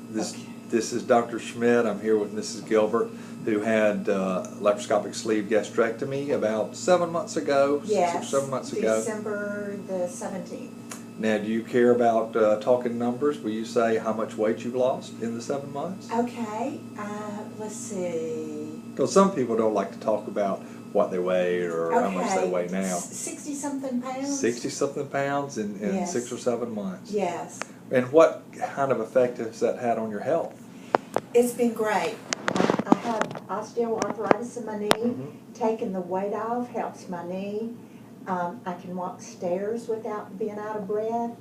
This Okay. this is Dr. Schmidt. I'm here with Mrs. Gilbert, who had laparoscopic sleeve gastrectomy about 7 months ago. Yes. 6 or 7 months ago. December the 17th. Now, do you care about talking numbers? Will you say how much weight you've lost in the 7 months? Okay, let's see. Because some people don't like to talk about what they weigh or how much they weigh now. 60-something pounds. 60-something pounds in Yes. 6 or 7 months. Yes. And what kind of effect has that had on your health? It's been great. I have osteoarthritis in my knee. Taking the weight off helps my knee. I can walk stairs without being out of breath.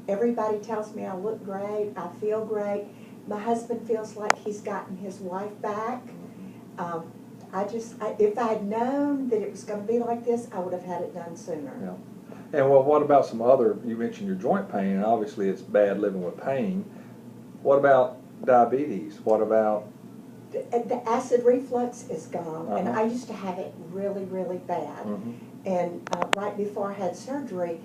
Everybody tells me I look great. I feel great. My husband feels like he's gotten his wife back. If I had known that it was going to be like this, I would have had it done sooner. Yeah. And well, what about some other, you mentioned your joint pain, and obviously it's bad living with pain. What about diabetes? What about? The acid reflux is gone, and Uh-huh. I used to have it really, really bad. And right before I had surgery,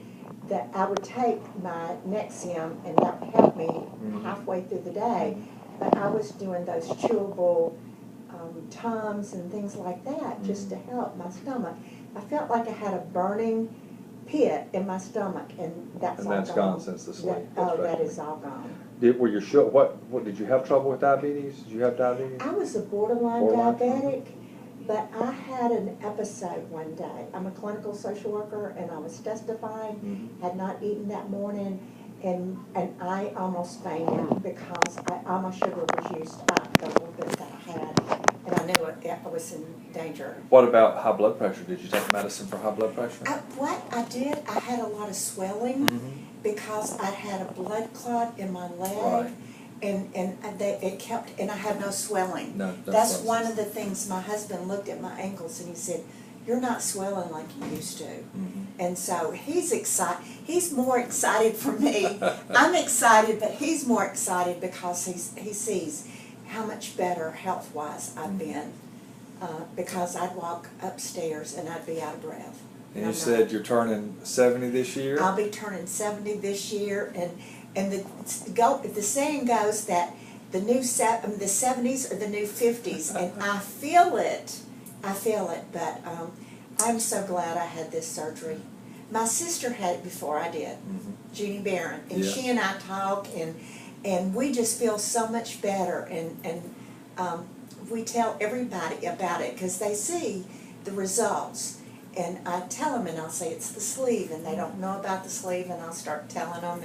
that I would take my Nexium, and that would help me halfway through the day. But I was doing those chewable Tums and things like that just to help my stomach. I felt like I had a burning pit in my stomach, and that's all gone since the sleep. That is all gone. Were you sure? What did you have trouble with diabetes? Did you have diabetes? I was a borderline diabetic, but I had an episode one day. I'm a clinical social worker, and I was testifying. Had not eaten that morning, and I almost fainted because all my sugar was used up, the little bit that I had, and I knew I was in danger. What about high blood pressure? Did you take medicine for high blood pressure? What I did, I had a lot of swelling because I had a blood clot in my leg. Right. And it kept, and I had no swelling. No, that's one of the things. My husband looked at my ankles and he said, "You're not swelling like you used to." And so he's excited. He's more excited for me. I'm excited, but he's more excited because he sees how much better health-wise I've been. Because I'd walk upstairs and I'd be out of breath. And you said you're turning 70 this year? I'll be turning 70 this year, and the saying goes that the 70s are the new 50s, and I feel it, but I'm so glad I had this surgery. My sister had it before I did, Jeannie Barron, and she and I talk, and we just feel so much better, and we tell everybody about it because they see the results. And I tell them, and I'll say it's the sleeve, and they don't know about the sleeve, and I'll start telling them,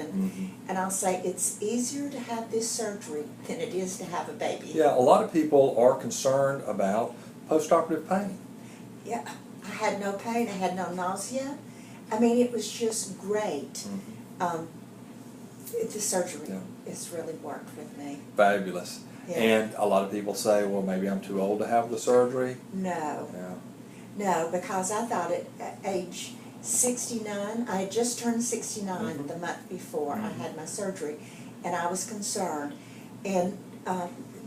and I'll say it's easier to have this surgery than it is to have a baby. Yeah, a lot of people are concerned about postoperative pain. Yeah, I had no pain, I had no nausea. I mean, it was just great. The surgery has really worked with me. Fabulous. Yeah. And a lot of people say, well, maybe I'm too old to have the surgery. No. Yeah. No, because I thought at age 69, I had just turned 69 the month before I had my surgery, and I was concerned. And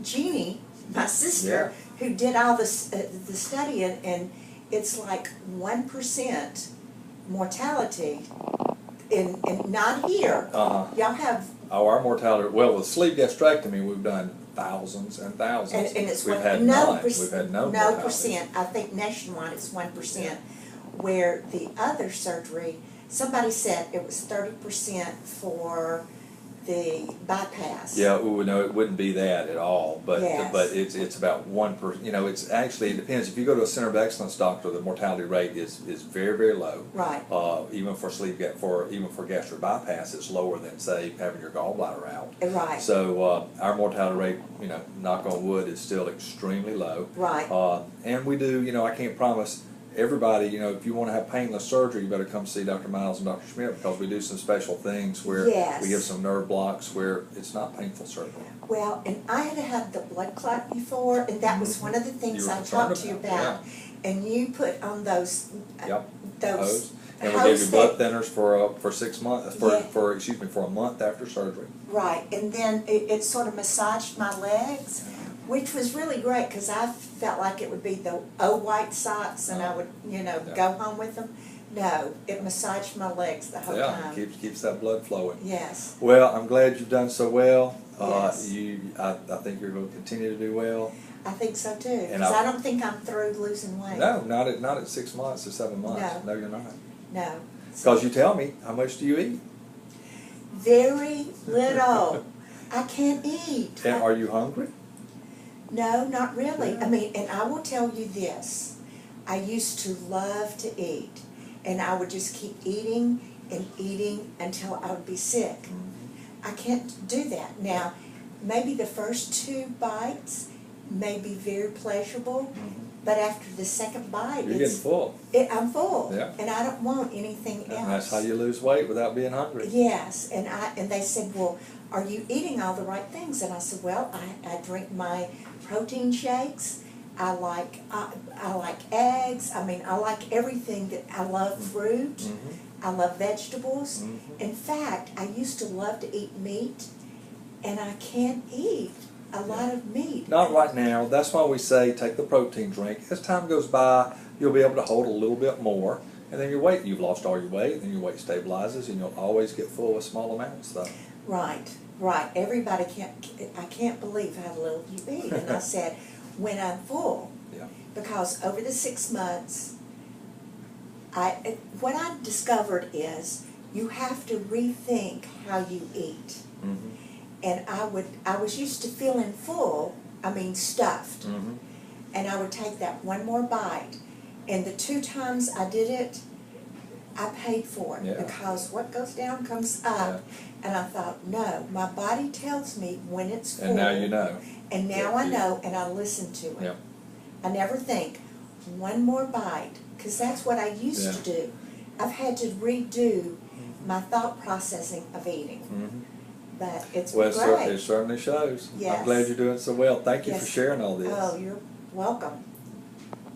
Jeannie, my sister, who did all the studying, and it's like 1% mortality, in not here. Y'all have... Oh, our mortality, well, with sleeve gastrectomy, we've done thousands and thousands. And it's We've had none. We've had no mortality. percent. I think nationwide it's 1%. Where the other surgery, somebody said it was 30% for the bypass. Yeah, no, it wouldn't be that at all. But Yes. it's about 1%. You know, it's actually, it depends. If you go to a center of excellence doctor, the mortality rate is very, very low. Right. Even for even for gastric bypass, it's lower than, say, having your gallbladder out. Right. So our mortality rate, you know, knock on wood, is still extremely low. Right. And we do, you know, I can't promise everybody, you know, if you want to have painless surgery, you better come see Dr. Miles and Dr. Schmidt, because we do some special things where we give some nerve blocks where it's not painful surgery. Well, and I had the blood clot before, and that was one of the things I talked to you about. And you put on those Hose. And we gave you blood thinners for 6 months, for a month after surgery. Right, and then it sort of massaged my legs, which was really great because I felt like it would be the white socks, and I would, you know, go home with them. No, it massaged my legs the whole Yeah, time. keeps that blood flowing. Yes. Well, I'm glad you've done so well. Yes. I think you're going to continue to do well. I think so too, And because I don't think I'm through losing weight. No, not at 6 months or 7 months. No. No, you're not. No. Because you tell me, how much do you eat? Very little. I can't eat. And are you hungry? No, not really. Yeah. I mean, and I will tell you this. I used to love to eat, and I would just keep eating and eating until I would be sick. Mm-hmm. I can't do that. Now, maybe the first 2 bites may be very pleasurable, but after the second bite, You're getting full. I'm full, Yeah. and I don't want anything else. And that's how you lose weight without being hungry. Yes, and they said, well, are you eating all the right things? And I said, well, I drink my protein shakes. I like eggs. I mean, I like everything that I love fruit. Mm-hmm. I love vegetables. Mm-hmm. In fact, I used to love to eat meat, and I can't eat a lot of meat. Not right now. That's why we say take the protein drink. As time goes by, you'll be able to hold a little bit more, and then you've lost all your weight, then your weight stabilizes, and you'll always get full with small amounts, though. Right. Everybody I can't believe how little you eat. And I said, when I'm full, Yeah. because over the 6 months, what I discovered is you have to rethink how you eat. Mm-hmm. And I was used to feeling full, stuffed, Mm-hmm. and I would take that one more bite. And the 2 times I did it, I paid for it, Yeah. because what goes down comes up. And I thought, no, my body tells me when it's full. And now you know. And now I know, and I listen to it. Yeah. I never think, one more bite, because that's what I used to do. I've had to redo my thought processing of eating. Mm-hmm. But it's Well, great. it certainly shows. Yes. I'm glad you're doing so well. Thank you for Yes. sharing all this. Oh, you're welcome.